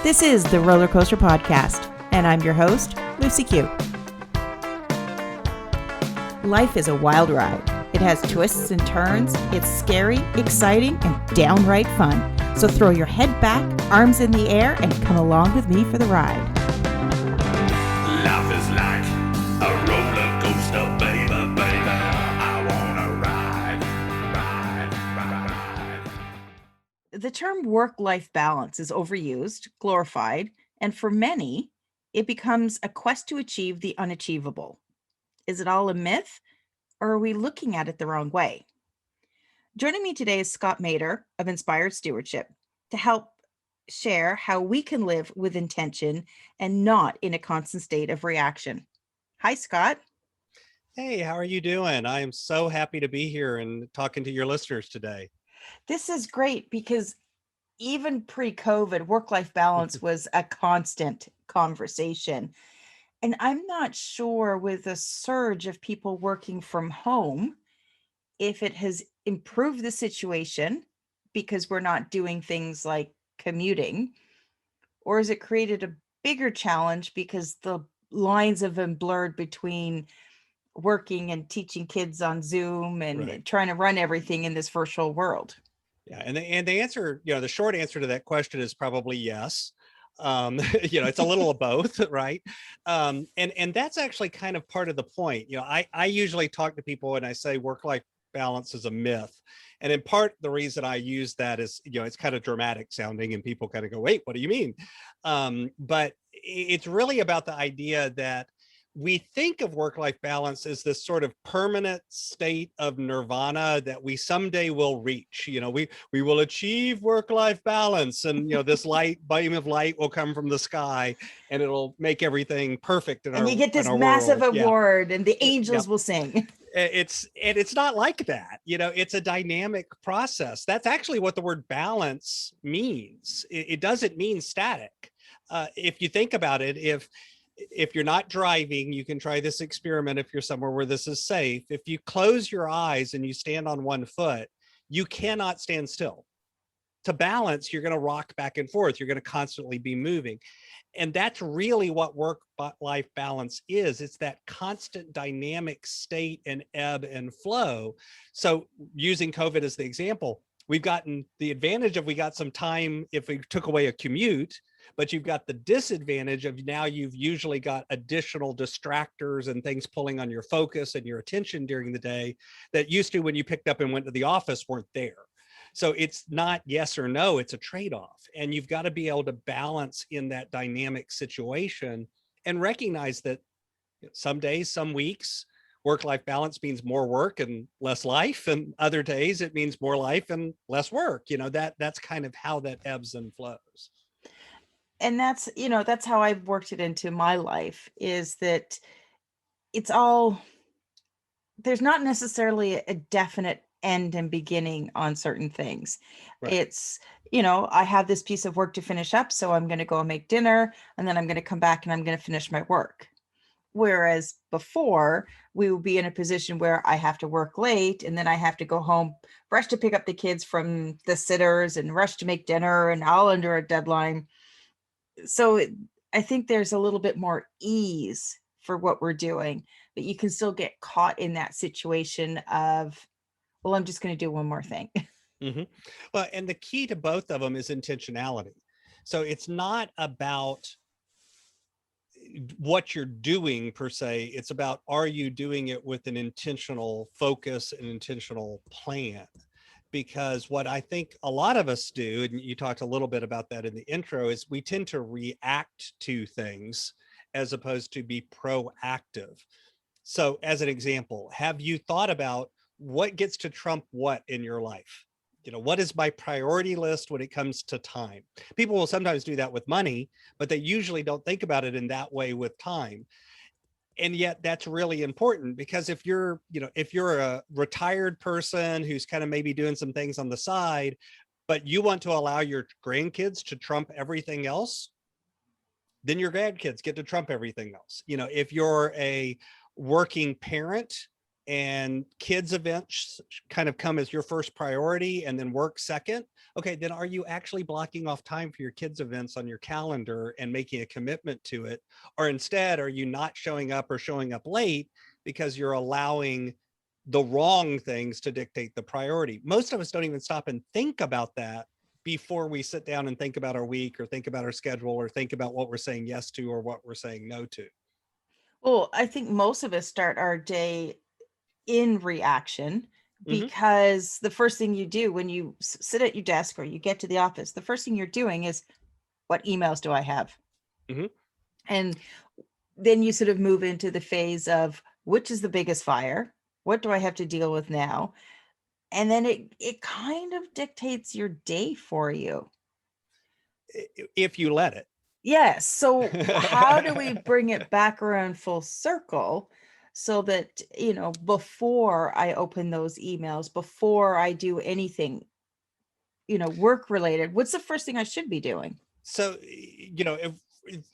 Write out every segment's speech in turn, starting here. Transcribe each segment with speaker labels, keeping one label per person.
Speaker 1: This is the Roller Coaster Podcast, and I'm your host, Lucy Q. Life is a wild ride. It has twists and turns. It's scary, exciting, and downright fun. So throw your head back, arms in the air, and come along with me for the ride.
Speaker 2: Life is like a roller coaster, baby, baby. I wanna ride.
Speaker 1: The term work-life balance is overused, glorified, and for many, it becomes a quest to achieve the unachievable. Is it all a myth, or are we looking at it the wrong way? Joining me today is Scott Maderer of Inspired Stewardship to help share how we can live with intention and not in a constant state of reaction. Hi, Scott.
Speaker 3: Hey, how are you doing? I am so happy to be here and talking to your listeners today.
Speaker 1: This is great because even pre-COVID, work-life balance was a constant conversation. And I'm not sure with the surge of people working from home, if it has improved the situation because we're not doing things like commuting, or has it created a bigger challenge because the lines have been blurred between working and teaching kids on Zoom and
Speaker 3: Right.
Speaker 1: trying to run everything in this virtual world?
Speaker 3: Yeah, and the answer, the short answer to that question is probably yes. It's a little of both, right? And that's actually kind of part of the point. I usually talk to people and I say work-life balance is a myth. And in part, the reason I use that is, it's kind of dramatic sounding and people kind of go, wait, what do you mean? But it's really about the idea that we think of work-life balance as this sort of permanent state of nirvana that we someday will reach. We will achieve work-life balance, and this beam of light will come from the sky, and it'll make everything perfect in
Speaker 1: And you get this
Speaker 3: our
Speaker 1: massive
Speaker 3: world.
Speaker 1: award, and the
Speaker 3: Yeah.
Speaker 1: angels will sing.
Speaker 3: It's not like that. It's a dynamic process. That's actually what the word balance means. It doesn't mean static. If you think about it, if you're not driving, you can try this experiment if you're somewhere where this is safe. If you close your eyes and you stand on one foot, you cannot stand still. To balance, you're going to rock back and forth. You're going to constantly be moving. And that's really what work-life balance is. It's that constant dynamic state and ebb and flow. So using COVID as the example, we've gotten the advantage of we got some time if we took away a commute, but you've got the disadvantage of now you've usually got additional distractors and things pulling on your focus and your attention during the day that used to, when you picked up and went to the office, weren't there. So it's not yes or no, it's a trade-off. And you've got to be able to balance in that dynamic situation and recognize that some days, some weeks, work-life balance means more work and less life, and other days it means more life and less work. That's kind of how that ebbs and flows.
Speaker 1: And that's how I've worked it into my life, is that it's all, there's not necessarily a definite end and beginning on certain things.
Speaker 3: Right.
Speaker 1: It's, I have this piece of work to finish up, so I'm going to go and make dinner, and then I'm going to come back and I'm going to finish my work. Whereas before, we would be in a position where I have to work late and then I have to go home, rush to pick up the kids from the sitters and rush to make dinner, and all under a deadline. So I think there's a little bit more ease for what we're doing, but you can still get caught in that situation of, well, I'm just going to do one more thing.
Speaker 3: Mm-hmm. Well, and the key to both of them is intentionality. So it's not about what you're doing per se. It's about, are you doing it with an intentional focus and intentional plan? Because what I think a lot of us do, and you talked a little bit about that in the intro, is we tend to react to things as opposed to be proactive. So as an example, have you thought about what gets to trump what in your life? What is my priority list when it comes to time? People will sometimes do that with money, but they usually don't think about it in that way with time. And yet that's really important, because if you're a retired person who's kind of maybe doing some things on the side, but you want to allow your grandkids to trump everything else, then your grandkids get to trump everything else. If you're a working parent and kids events kind of come as your first priority and then work second, okay, then are you actually blocking off time for your kids events on your calendar and making a commitment to it? Or instead, are you not showing up or showing up late because you're allowing the wrong things to dictate the priority? Most of us don't even stop and think about that before we sit down and think about our week or think about our schedule or think about what we're saying yes to or what we're saying no to.
Speaker 1: Well, I think most of us start our day in reaction
Speaker 3: Mhm.
Speaker 1: because the first thing you do when you sit at your desk or you get to the office, the first thing you're doing is, what emails do I have?
Speaker 3: Mhm.
Speaker 1: And then you sort of move into the phase of, which is the biggest fire? What do I have to deal with now? And then it kind of dictates your day for you.
Speaker 3: If you let it.
Speaker 1: Yes. So how do we bring it back around full circle so that, before I open those emails, before I do anything, work related, what's the first thing I should be doing?
Speaker 3: So,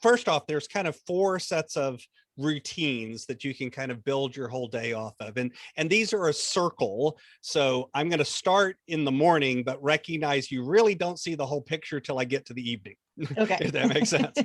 Speaker 3: first off, there's kind of 4 sets of routines that you can kind of build your whole day off of. And these are a circle. So I'm going to start in the morning, but recognize you really don't see the whole picture till I get to the evening.
Speaker 1: Okay.
Speaker 3: If that makes sense.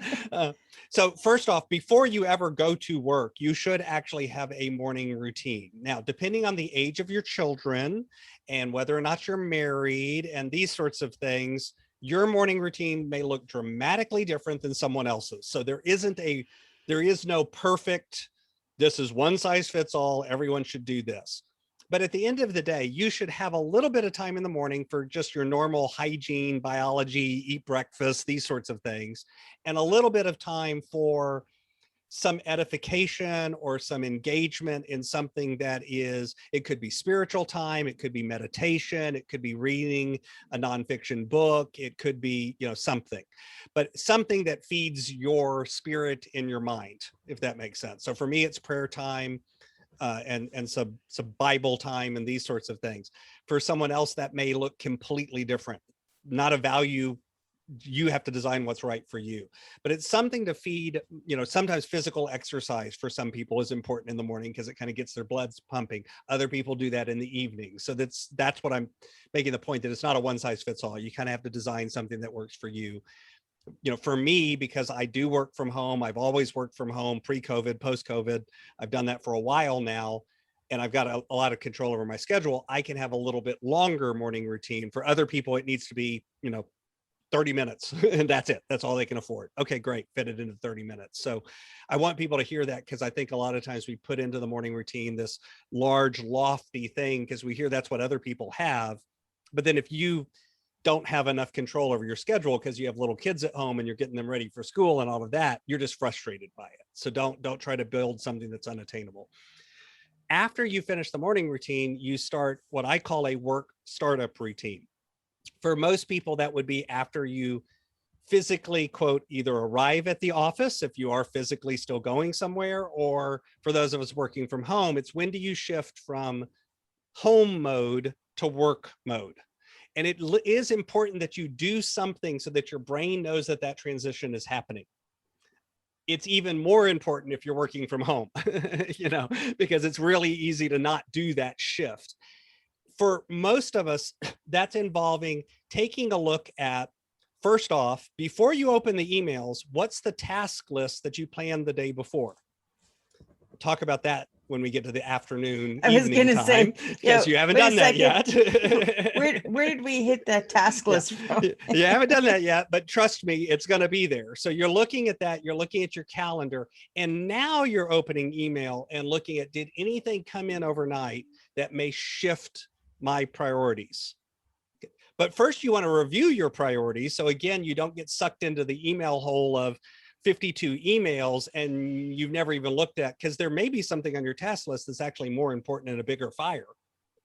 Speaker 3: So first off, before you ever go to work, you should actually have a morning routine. Now, depending on the age of your children and whether or not you're married and these sorts of things, your morning routine may look dramatically different than someone else's. So there is no perfect, this is one size fits all, everyone should do this. But at the end of the day, you should have a little bit of time in the morning for just your normal hygiene, biology, eat breakfast, these sorts of things, and a little bit of time for some edification or some engagement in something that it could be spiritual time, it could be meditation, it could be reading a nonfiction book, it could be, something, but something that feeds your spirit in your mind, if that makes sense. So for me, it's prayer time, and some Bible time and these sorts of things. For someone else, that may look completely different. Not a value. You have to design what's right for you, but it's something to feed. Sometimes physical exercise for some people is important in the morning because it kind of gets their bloods pumping. Other people do that in the evening. So that's what I'm making the point, that it's not a one size fits all. You kind of have to design something that works for you. For me, because I do work from home, I've always worked from home, pre-COVID, post-COVID. I've done that for a while now, and I've got a lot of control over my schedule. I can have a little bit longer morning routine. For other people, it needs to be, 30 minutes and that's it. That's all they can afford. Okay, great. Fit it into 30 minutes. So I want people to hear that, because I think a lot of times we put into the morning routine this large, lofty thing because we hear that's what other people have. But then if you don't have enough control over your schedule because you have little kids at home and you're getting them ready for school and all of that, you're just frustrated by it. So don't try to build something that's unattainable. After you finish the morning routine, you start what I call a work startup routine. For most people, that would be after you physically, quote, either arrive at the office if you are physically still going somewhere, or for those of us working from home, it's when do you shift from home mode to work mode. And it is important that you do something so that your brain knows that that transition is happening. It's even more important if you're working from home, because it's really easy to not do that shift. For most of us, that's involving taking a look at, first off, before you open the emails, what's the task list that you planned the day before? We'll talk about that when we get to the afternoon,
Speaker 1: I was
Speaker 3: evening
Speaker 1: gonna
Speaker 3: time,
Speaker 1: say,
Speaker 3: because you haven't
Speaker 1: wait a
Speaker 3: done that yet.
Speaker 1: Where did we hit that task list from?
Speaker 3: You haven't done that yet, but trust me, it's going to be there. So you're looking at that, you're looking at your calendar, and now you're opening email and looking at, did anything come in overnight that may shift my priorities? But first you want to review your priorities. So again, you don't get sucked into the email hole of 52 emails and you've never even looked at, because there may be something on your task list that's actually more important and a bigger fire,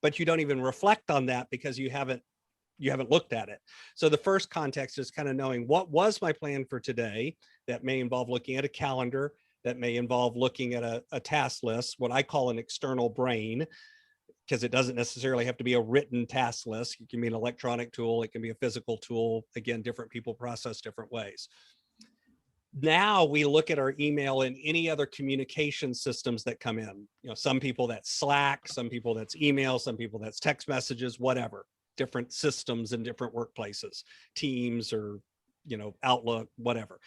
Speaker 3: but you don't even reflect on that because you haven't looked at it. So the first context is kind of knowing, what was my plan for today? That may involve looking at a calendar, that may involve looking at a task list, what I call an external brain, because it doesn't necessarily have to be a written task list. It can be an electronic tool, it can be a physical tool. Again, different people process different ways. Now we look at our email and any other communication systems that come in. Some people that's Slack, some people that's email, some people that's text messages, whatever, different systems in different workplaces, Teams or, Outlook, whatever.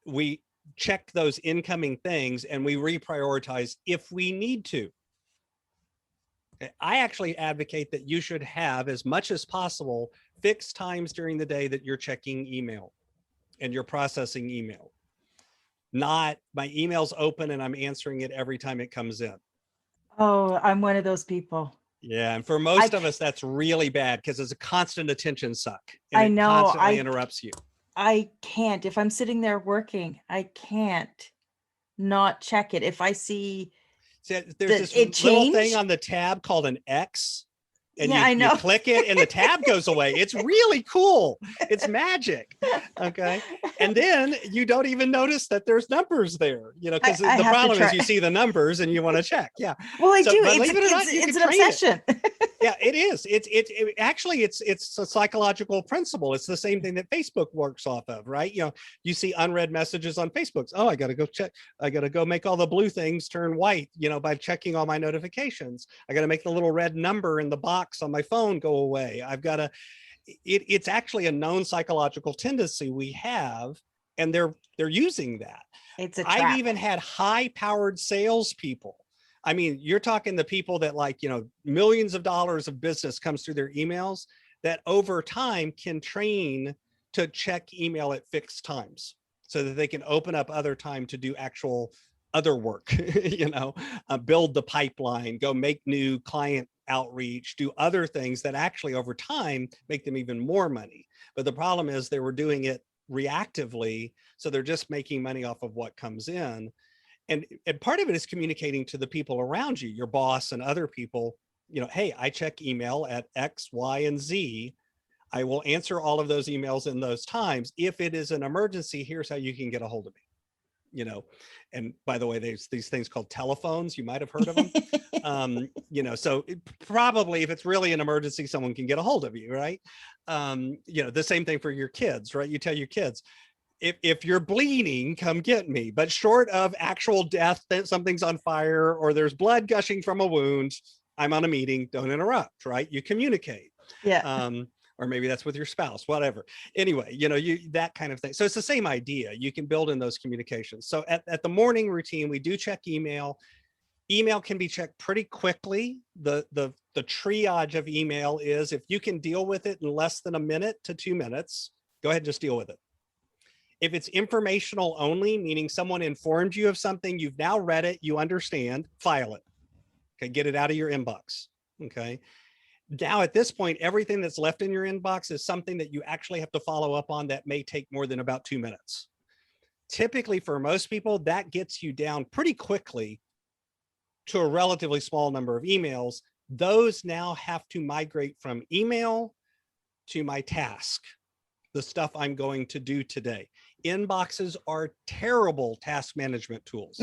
Speaker 3: We check those incoming things and we reprioritize if we need to. I actually advocate that you should have, as much as possible, fixed times during the day that you're checking email and you're processing email. Not my email's open and I'm answering it every time it comes in.
Speaker 1: Oh, I'm one of those people.
Speaker 3: Yeah, and for most of us, that's really bad because it's a constant attention suck. And
Speaker 1: I know.
Speaker 3: It constantly interrupts you.
Speaker 1: I can't. If I'm sitting there working, I can't not check it. If I see
Speaker 3: there's
Speaker 1: that
Speaker 3: this
Speaker 1: it
Speaker 3: little thing
Speaker 1: changed.
Speaker 3: on the tab called an X. And
Speaker 1: Yeah, I
Speaker 3: you
Speaker 1: know.
Speaker 3: click it and the tab goes away. It's really cool. It's magic. Okay. And then you don't even notice that there's numbers there, because
Speaker 1: I
Speaker 3: the
Speaker 1: have to
Speaker 3: problem is
Speaker 1: try.
Speaker 3: you see the numbers and you want to check. Yeah.
Speaker 1: Well, I do.
Speaker 3: But believe it or not, you
Speaker 1: It's
Speaker 3: can
Speaker 1: an
Speaker 3: train it.
Speaker 1: obsession.
Speaker 3: Yeah, it is. Actually, it's a psychological principle. It's the same thing that Facebook works off of, right? You see unread messages on Facebook. Oh, I got to go check. I got to go make all the blue things turn white, by checking all my notifications. I got to make the little red number in the box on my phone go away. I've got to. It's actually a known psychological tendency we have, and they're using that.
Speaker 1: It's a trap.
Speaker 3: I've even had high-powered salespeople. I mean, you're talking the people that millions of dollars of business comes through their emails that over time can train to check email at fixed times so that they can open up other time to do actual other work, build the pipeline, go make new client outreach, do other things that actually over time make them even more money. But the problem is they were doing it reactively. So they're just making money off of what comes in. And part of it is communicating to the people around you, your boss and other people, hey, I check email at X, Y, and Z. I will answer all of those emails in those times. If it is an emergency, here's how you can get a hold of me. And by the way, there's these things called telephones. You might have heard of them. So probably if it's really an emergency, someone can get a hold of you, right? The same thing for your kids, right? You tell your kids, if you're bleeding, come get me. But short of actual death, that something's on fire or there's blood gushing from a wound, I'm on a meeting, don't interrupt, right? You communicate.
Speaker 1: Yeah.
Speaker 3: Or maybe that's with your spouse, whatever. Anyway, that kind of thing. So it's the same idea. You can build in those communications. So at the morning routine, we do check email. Email can be checked pretty quickly. The triage of email is if you can deal with it in less than a minute to 2 minutes, go ahead and just deal with it. If it's informational only, meaning someone informed you of something, you've now read it, you understand, file it. Okay, get it out of your inbox. Okay. Now at this point, everything that's left in your inbox is something that you actually have to follow up on that may take more than about 2 minutes. Typically for most people, that gets you down pretty quickly to a relatively small number of emails. Those now have to migrate from email to my task, the stuff I'm going to do today. Inboxes are terrible task management tools.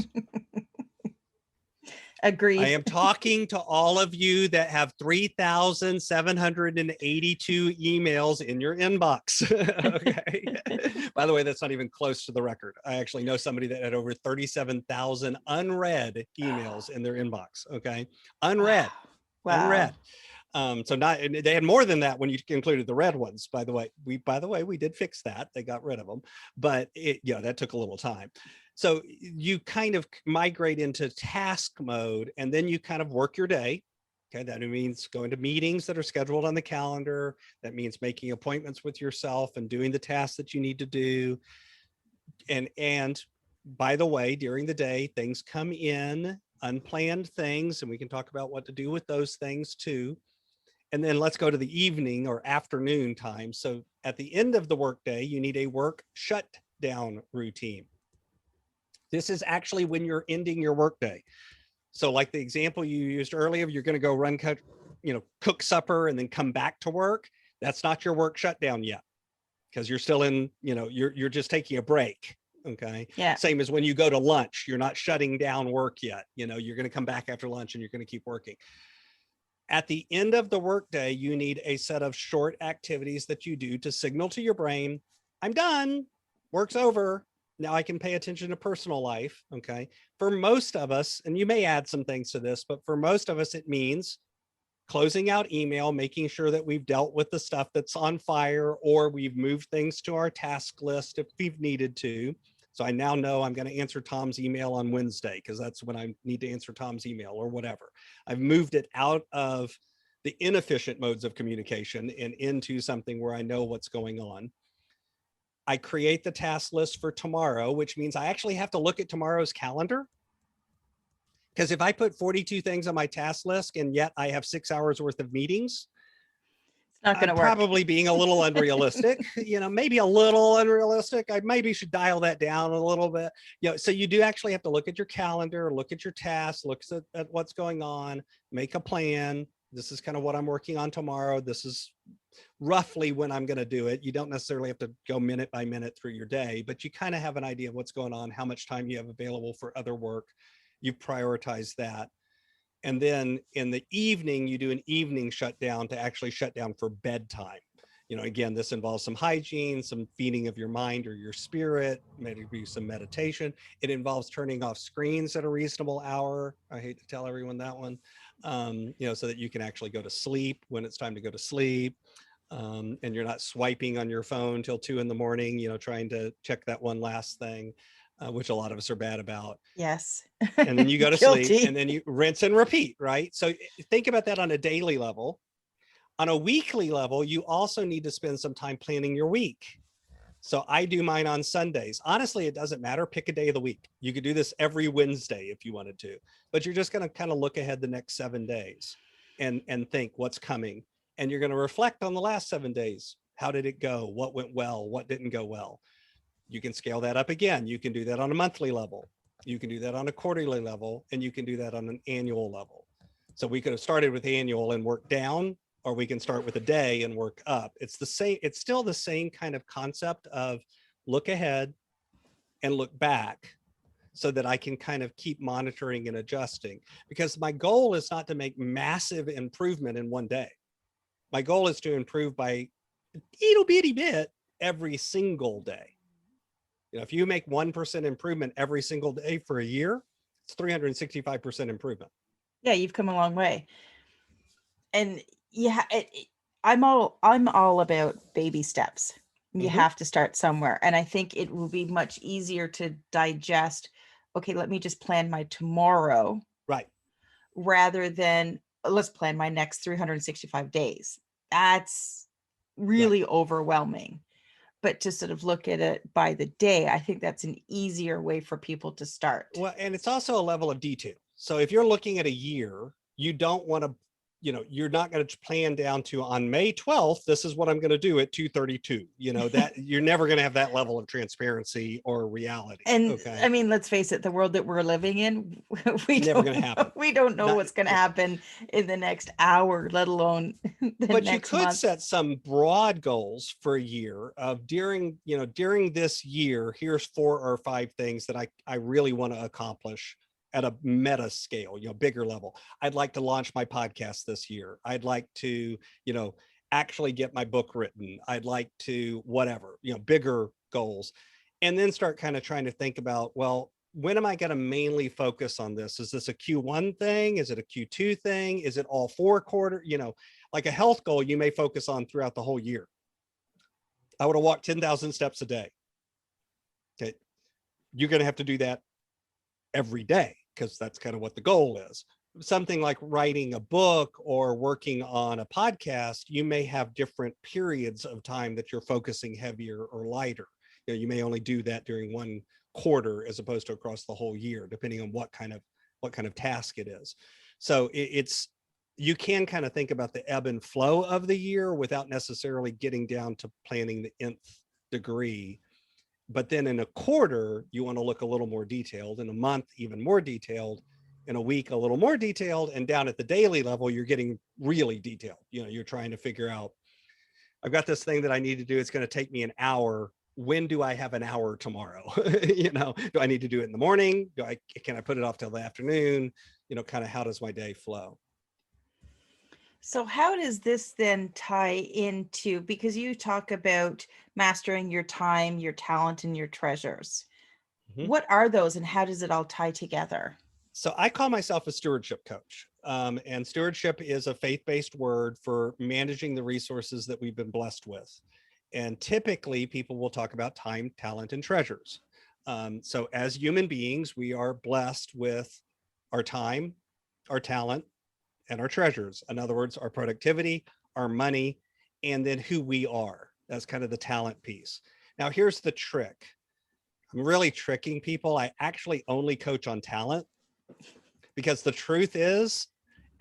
Speaker 1: Agreed.
Speaker 3: I am talking to all of you that have 3,782 emails in your inbox. Okay. By the way, that's not even close to the record. I actually know somebody that had over 37,000 unread emails in their inbox. Okay. Unread.
Speaker 1: Wow.
Speaker 3: Unread. So they had more than that when you included the red ones, by the way. We did fix that. They got rid of them, but that took a little time. So you kind of migrate into task mode and then you kind of work your day. Okay. That means going to meetings that are scheduled on the calendar. That means making appointments with yourself and doing the tasks that you need to do. And by the way, during the day, things come in, unplanned things, and we can talk about what to do with those things too. And then let's go to the evening or afternoon time. So at the end of the workday, you need a work shutdown routine. This is actually when you're ending your workday. So like the example you used earlier, you're going to go cook supper and then come back to work. That's not your work shutdown yet because you're still in, you're just taking a break. Okay.
Speaker 1: Yeah.
Speaker 3: Same as when you go to lunch, you're not shutting down work yet. You're going to come back after lunch and you're going to keep working. At the end of the workday, you need a set of short activities that you do to signal to your brain, I'm done, work's over. Now I can pay attention to personal life. Okay. For most of us, and you may add some things to this, but for most of us, it means closing out email, making sure that we've dealt with the stuff that's on fire, or we've moved things to our task list if we've needed to. So I now know I'm going to answer Tom's email on Wednesday because that's when I need to answer Tom's email or whatever. I've moved it out of the inefficient modes of communication and into something where I know what's going on. I create the task list for tomorrow, which means I actually have to look at tomorrow's calendar. Because if I put 42 things on my task list and yet I have 6 hours worth of meetings,
Speaker 1: It's not going to
Speaker 3: I'm
Speaker 1: work.
Speaker 3: probably being a little unrealistic, maybe a little unrealistic. I maybe should dial that down a little bit. So you do actually have to look at your calendar, look at your tasks, look at what's going on, make a plan. This is kind of what I'm working on tomorrow. This is roughly when I'm going to do it. You don't necessarily have to go minute by minute through your day, but you kind of have an idea of what's going on, how much time you have available for other work. You prioritize that. And then in the evening, you do an evening shutdown to actually shut down for bedtime. Again, this involves some hygiene, some feeding of your mind or your spirit, maybe some meditation. It involves turning off screens at a reasonable hour. I hate to tell everyone that one, so that you can actually go to sleep when it's time to go to sleep. And you're not swiping on your phone till 2 a.m, trying to check that one last thing. Which a lot of us are bad about.
Speaker 1: Yes.
Speaker 3: And then you go to
Speaker 1: Guilty.
Speaker 3: sleep and then you rinse and repeat, right? So think about that on a daily level. On a weekly level, you also need to spend some time planning your week. So I do mine on Sundays. Honestly, it doesn't matter. Pick a day of the week. You could do this every Wednesday if you wanted to, but you're just going to kind of look ahead the next 7 days and think what's coming. And you're going to reflect on the last 7 days. How did it go? What went well? What didn't go well? You can scale that up again. You can do that on a monthly level. You can do that on a quarterly level, and you can do that on an annual level. So we could have started with annual and worked down, or we can start with a day and work up. It's the same. It's still the same kind of concept of look ahead and look back so that I can kind of keep monitoring and adjusting, because my goal is not to make massive improvement in one day. My goal is to improve by a little bitty bit every single day. If you make 1% improvement every single day for a year, it's 365% improvement.
Speaker 1: Yeah, you've come a long way. And yeah, I'm all about baby steps. You have to start somewhere. And I think it will be much easier to digest, okay, let me just plan my tomorrow.
Speaker 3: Right.
Speaker 1: Rather than let's plan my next 365 days. That's really overwhelming. But to sort of look at it by the day, I think that's an easier way for people to start.
Speaker 3: Well, and it's also a level of detail. So if you're looking at a year, you don't want to, you're not going to plan down to on May 12th, this is what I'm going to do at 2:32. That you're never going to have that level of transparency or reality.
Speaker 1: And
Speaker 3: okay?
Speaker 1: I mean, let's face it, the world that we're living in,
Speaker 3: Never going to happen.
Speaker 1: We don't know what's going to happen in the next hour, let alone the
Speaker 3: but
Speaker 1: next
Speaker 3: you could
Speaker 1: month.
Speaker 3: set some broad goals for a year of during this year, here's 4 or 5 things that I really want to accomplish at a meta scale, bigger level. I'd like to launch my podcast this year. I'd like to, actually get my book written. I'd like to whatever, bigger goals. And then start kind of trying to think about, well, when am I going to mainly focus on this? Is this a Q1 thing? Is it a Q2 thing? Is it all 4 quarters? Like a health goal, you may focus on throughout the whole year. I want to walk 10,000 steps a day. Okay. You're going to have to do that every day because that's kind of what the goal is. Something like writing a book or working on a podcast, you may have different periods of time that you're focusing heavier or lighter. You may only do that during 1 quarter as opposed to across the whole year, depending on what kind of task it is. So you can kind of think about the ebb and flow of the year without necessarily getting down to planning the nth degree. But then in a quarter, you want to look a little more detailed. In a month, even more detailed. In a week, a little more detailed. And down at the daily level, you're getting really detailed. You're trying to figure out, I've got this thing that I need to do. It's going to take me an hour. When do I have an hour tomorrow? Do I need to do it in the morning? Can I put it off till the afternoon? Kind of how does my day flow?
Speaker 1: So how does this then tie into, because you talk about mastering your time, your talent, and your treasures.
Speaker 3: Mhm.
Speaker 1: What are those and how does it all tie together?
Speaker 3: So I call myself a stewardship coach. And stewardship is a faith-based word for managing the resources that we've been blessed with. And typically people will talk about time, talent, and treasures. So as human beings, we are blessed with our time, our talent, and our treasures. In other words, our productivity, our money, and then who we are. That's kind of the talent piece. Now, here's the trick. I'm really tricking people. I actually only coach on talent because the truth is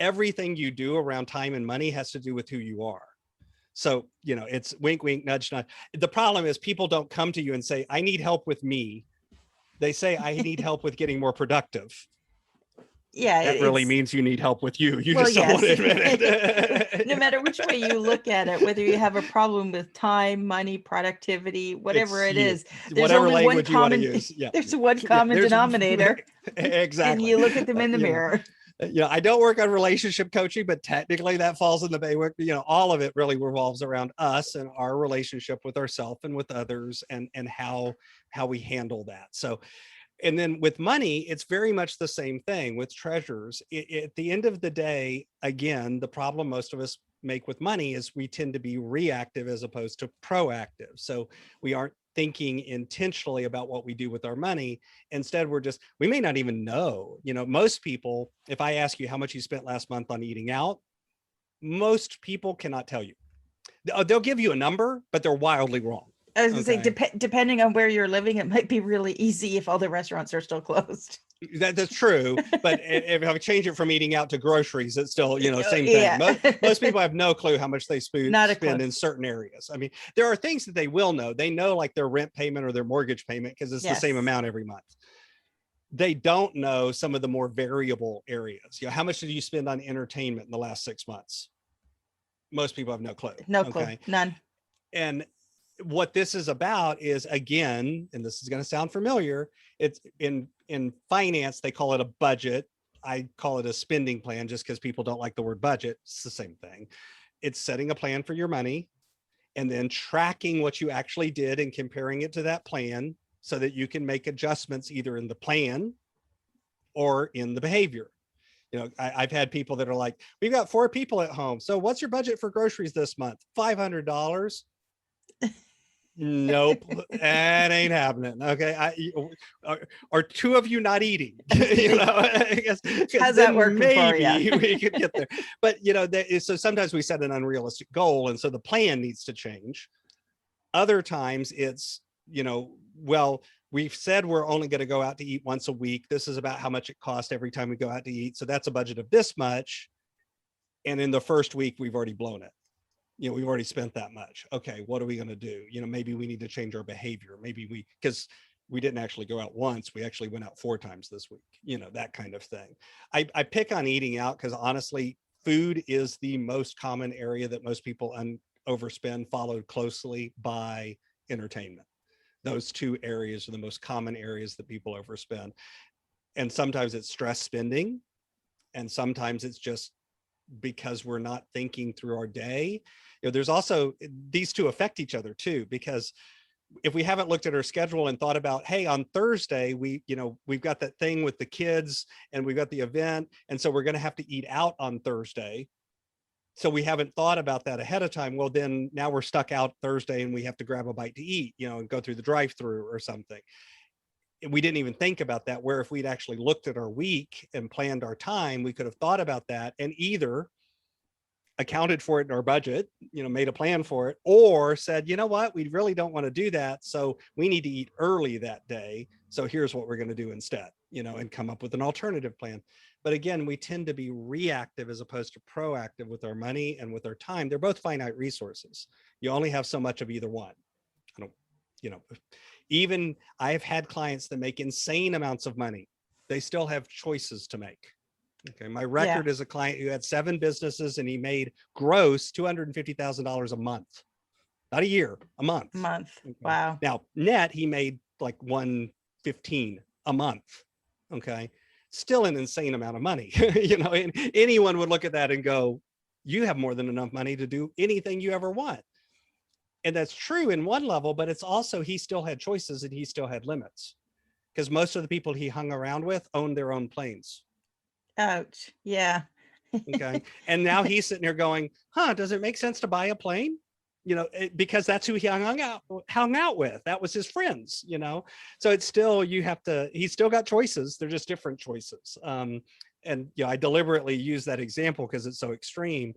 Speaker 3: everything you do around time and money has to do with who you are. So, it's wink, wink, nudge, nudge. The problem is people don't come to you and say, I need help with me. They say, I need help with getting more productive.
Speaker 1: Yeah,
Speaker 3: That really
Speaker 1: it's
Speaker 3: means you need help with you. You
Speaker 1: well,
Speaker 3: just don't want to
Speaker 1: yes.
Speaker 3: admit it.
Speaker 1: No matter which way you look at it, whether you have a problem with time, money, productivity, whatever
Speaker 3: It's
Speaker 1: it
Speaker 3: you,
Speaker 1: is, there's
Speaker 3: whatever
Speaker 1: only one
Speaker 3: language you want to
Speaker 1: common
Speaker 3: use. Yeah.
Speaker 1: there's one
Speaker 3: Yeah.
Speaker 1: common
Speaker 3: There's
Speaker 1: denominator, and
Speaker 3: exactly.
Speaker 1: you look at them in the mirror.
Speaker 3: I don't work on relationship coaching, but technically that falls in the Bayward. All of it really revolves around us and our relationship with ourselves and with others, and how we handle that. So, and then with money, it's very much the same thing with treasures. At the end of the day, again, the problem most of us make with money is we tend to be reactive as opposed to proactive. So we aren't thinking intentionally about what we do with our money. Instead, we may not even know. Most people, if I ask you how much you spent last month on eating out, most people cannot tell you. They'll give you a number, but they're wildly wrong.
Speaker 1: I was gonna say, depending on where you're living, it might be really easy if all the restaurants are still closed.
Speaker 3: That's true, but if I change it from eating out to groceries, it's still, same thing.
Speaker 1: Yeah.
Speaker 3: Most people have no clue how much they spend
Speaker 1: clue.
Speaker 3: in certain areas. I mean, there are things that they will know. They know like their rent payment or their mortgage payment because it's the same amount every month. They don't know some of the more variable areas. How much did you spend on entertainment in the last 6 months? Most people have no clue.
Speaker 1: No clue, none.
Speaker 3: And what this is about is, again, and this is going to sound familiar, it's in finance, they call it a budget. I call it a spending plan just because people don't like the word budget. It's the same thing. It's setting a plan for your money and then tracking what you actually did and comparing it to that plan so that you can make adjustments either in the plan or in the behavior. I've had people that are like, we've got 4 people at home. So what's your budget for groceries this month? $500. Nope, that ain't happening. Okay, are 2 of you not eating?
Speaker 1: How's that working for you?
Speaker 3: We could get there, but so sometimes we set an unrealistic goal, and so the plan needs to change. Other times it's well, we've said we're only going to go out to eat once a week. This is about how much it costs every time we go out to eat. So that's a budget of this much, and in the first week we've already blown it. We've already spent that much. Okay, what are we going to do? Maybe we need to change our behavior. Maybe because we didn't actually go out once, we actually went out 4 times this week, that kind of thing. I pick on eating out because honestly, food is the most common area that most people overspend, followed closely by entertainment. Those 2 areas are the most common areas that people overspend. And sometimes it's stress spending, and sometimes it's just because we're not thinking through our day. There's also, these 2 affect each other too, because if we haven't looked at our schedule and thought about, hey, on Thursday, we've got that thing with the kids and we've got the event. And so we're going to have to eat out on Thursday. So we haven't thought about that ahead of time. Well, then now we're stuck out Thursday and we have to grab a bite to eat, and go through the drive-through or something. We didn't even think about that, where if we'd actually looked at our week and planned our time, we could have thought about that and either accounted for it in our budget, made a plan for it, or said, you know what, we really don't want to do that. So we need to eat early that day. So here's what we're going to do instead, and come up with an alternative plan. But again, we tend to be reactive as opposed to proactive with our money and with our time. They're both finite resources. You only have so much of either one. Even I've had clients that make insane amounts of money. They still have choices to make. Okay. My record is a client who had 7 businesses and he made gross $250,000 a month, not a year, a month. Okay.
Speaker 1: Wow.
Speaker 3: Now net, he made like $115 a month. Okay. Still an insane amount of money. And anyone would look at that and go, you have more than enough money to do anything you ever want. And that's true in one level, but it's also, he still had choices and he still had limits. because most of the people he hung around with owned their own planes.
Speaker 1: Ouch. Yeah.
Speaker 3: Okay. And now he's sitting there going, does it make sense to buy a plane? Because that's who he hung out with. That was his friends, So it's still, he's still got choices. They're just different choices. And I deliberately use that example because it's so extreme.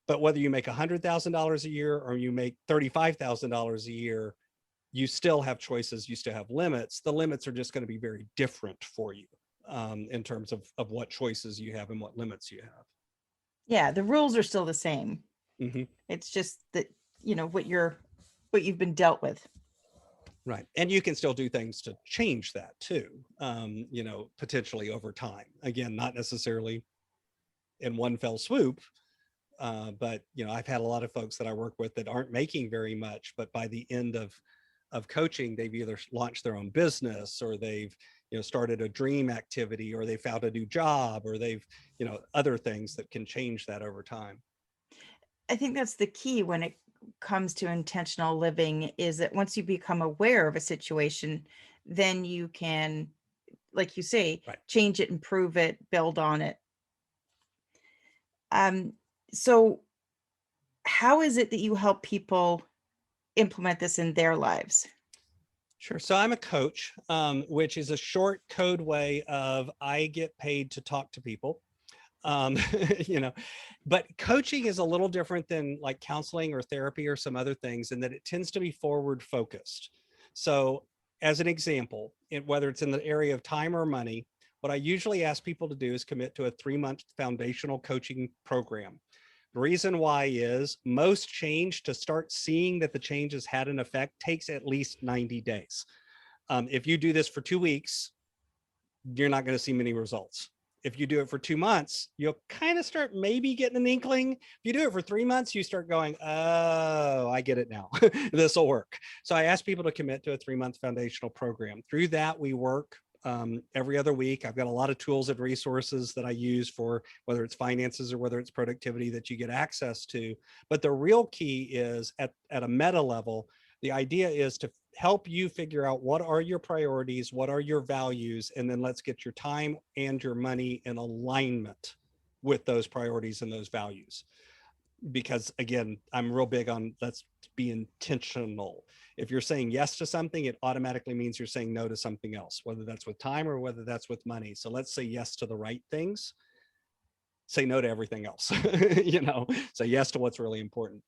Speaker 3: But whether you make $100,000 a year or you make $35,000 a year, you still have choices. You still have limits. The limits are just going to be very different for you in terms of what choices you have and what limits you have.
Speaker 1: Yeah. The rules are still the same.
Speaker 3: Mm-hmm.
Speaker 1: It's just that, what you've been dealt with.
Speaker 3: Right. And you can still do things to change that too, potentially over time. Again, not necessarily in one fell swoop. But I've had a lot of folks that I work with that aren't making very much, but by the end of coaching, they've either launched their own business, or they've started a dream activity, or they found a new job, or they've other things that can change that over time.
Speaker 1: I think that's the key when it comes to intentional living, is that once you become aware of a situation, then you can, like you say,
Speaker 3: Right.
Speaker 1: change it, improve it, build on it. So how is it that you help people implement this in their lives?
Speaker 3: Sure. So I'm a coach, which is a short code way of I get paid to talk to people. But coaching is a little different than like counseling or therapy or some other things, in that it tends to be forward focused. So as an example, whether it's in the area of time or money, what I usually ask people to do is commit to a 3-month foundational coaching program. The reason why is most change, to start seeing that the change has had an effect, takes at least 90 days. If you do this for 2 weeks, you're not going to see many results. If you do it for 2 months, you'll kind of start maybe getting an inkling. If you do it for 3 months, you start going, oh, I get it now. This will work. So I ask people to commit to a 3-month foundational program. Through that, we work every other week. I've got a lot of tools and resources that I use for whether it's finances or whether it's productivity that you get access to. But the real key is at a meta level, the idea is to help you figure out what are your priorities, what are your values, and then let's get your time and your money in alignment with those priorities and those values. Because again, I'm real big on let's be intentional. If you're saying yes to something, it automatically means you're saying no to something else, whether that's with time or whether that's with money. So let's say yes to the right things, say no to everything else. Say yes to what's really important.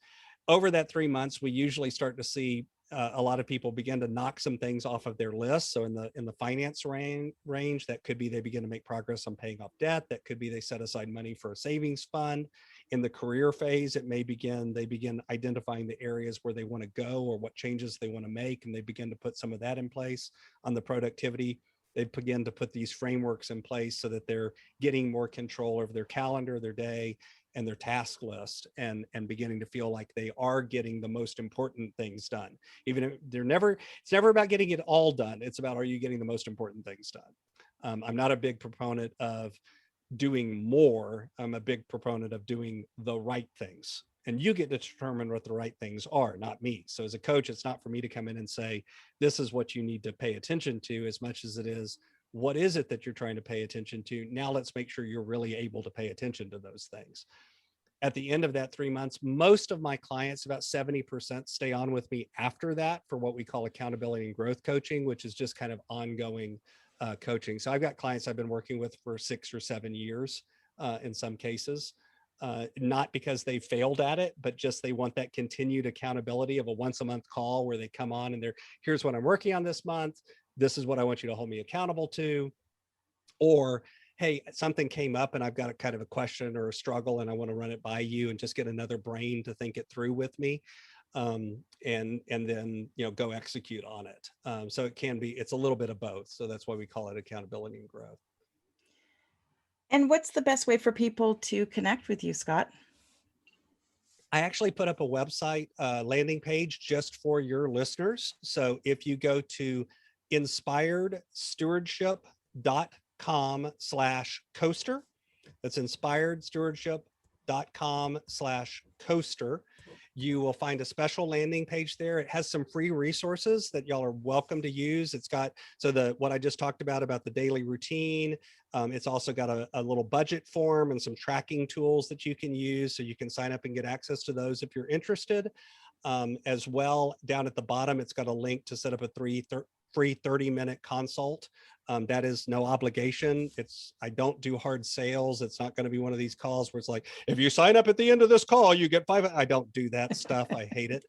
Speaker 3: Over that 3 months, we usually start to see a lot of people begin to knock some things off of their list. So in the finance range, that could be they begin to make progress on paying off debt. That could be they set aside money for a savings fund. In the career phase, they begin identifying the areas where they want to go or what changes they want to make, and they begin to put some of that in place. On the productivity, they begin to put these frameworks in place so that they're getting more control over their calendar, their day, and their task list, and beginning to feel like they are getting the most important things done. Even if it's never about getting it all done. It's about, are you getting the most important things done? I'm not a big proponent of doing more. I'm a big proponent of doing the right things. And you get to determine what the right things are, not me. So as a coach, it's not for me to come in and say, this is what you need to pay attention to, as much as it is, what is it that you're trying to pay attention to? Now let's make sure you're really able to pay attention to those things. At the end of that 3 months, most of my clients, about 70%, stay on with me after that for what we call accountability and growth coaching, which is just kind of ongoing coaching. So I've got clients I've been working with for 6 or 7 years in some cases, not because they failed at it, but just they want that continued accountability of a once a month call where they come on and here's what I'm working on this month. This is what I want you to hold me accountable to. Or, hey, something came up and I've got a kind of a question or a struggle and I want to run it by you and just get another brain to think it through with me. And then, go execute on it. So it's a little bit of both. So that's why we call it accountability and growth.
Speaker 1: And what's the best way for people to connect with you, Scott?
Speaker 3: I actually put up a website landing page just for your listeners. So if you go to inspiredstewardship.com/coaster, that's inspiredstewardship.com/coaster. you will find a special landing page there. It has some free resources that y'all are welcome to use. It's got, what I just talked about the daily routine. It's also got a little budget form and some tracking tools that you can use. So you can sign up and get access to those if you're interested. As well, down at the bottom, it's got a link to set up a free 30-minute consult. That is no obligation. I don't do hard sales. It's not going to be one of these calls where it's like, if you sign up at the end of this call, you get 5. I don't do that stuff. I hate it.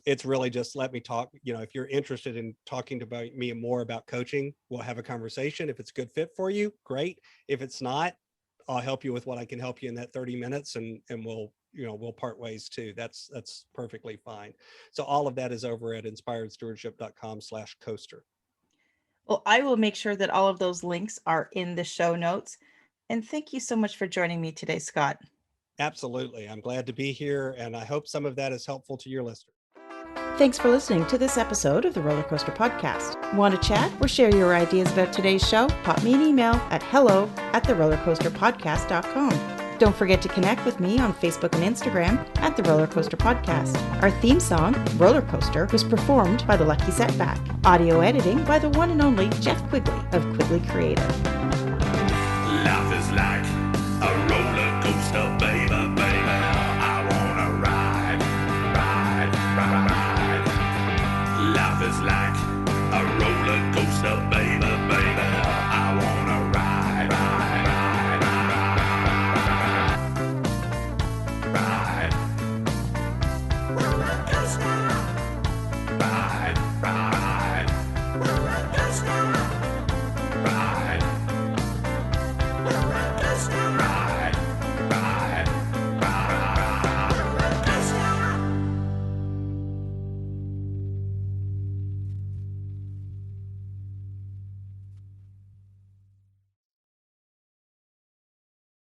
Speaker 3: It's really just let me talk. If you're interested in talking to me more about coaching, we'll have a conversation. If it's a good fit for you, great. If it's not, I'll help you with what I can help you in that 30 minutes and we'll part ways too. That's perfectly fine. So all of that is over at inspiredstewardship.com/coaster.
Speaker 1: Well, I will make sure that all of those links are in the show notes. And thank you so much for joining me today, Scott.
Speaker 3: Absolutely. I'm glad to be here, and I hope some of that is helpful to your listeners.
Speaker 1: Thanks for listening to this episode of the Roller Coaster Podcast. Want to chat or share your ideas about today's show? Pop me an email at hello@therollercoasterpodcast.com. Don't forget to connect with me on Facebook and Instagram at The Roller Coaster Podcast. Our theme song, Roller Coaster, was performed by The Lucky Setback. Audio editing by the one and only Jeff Quigley of Quigley Creator.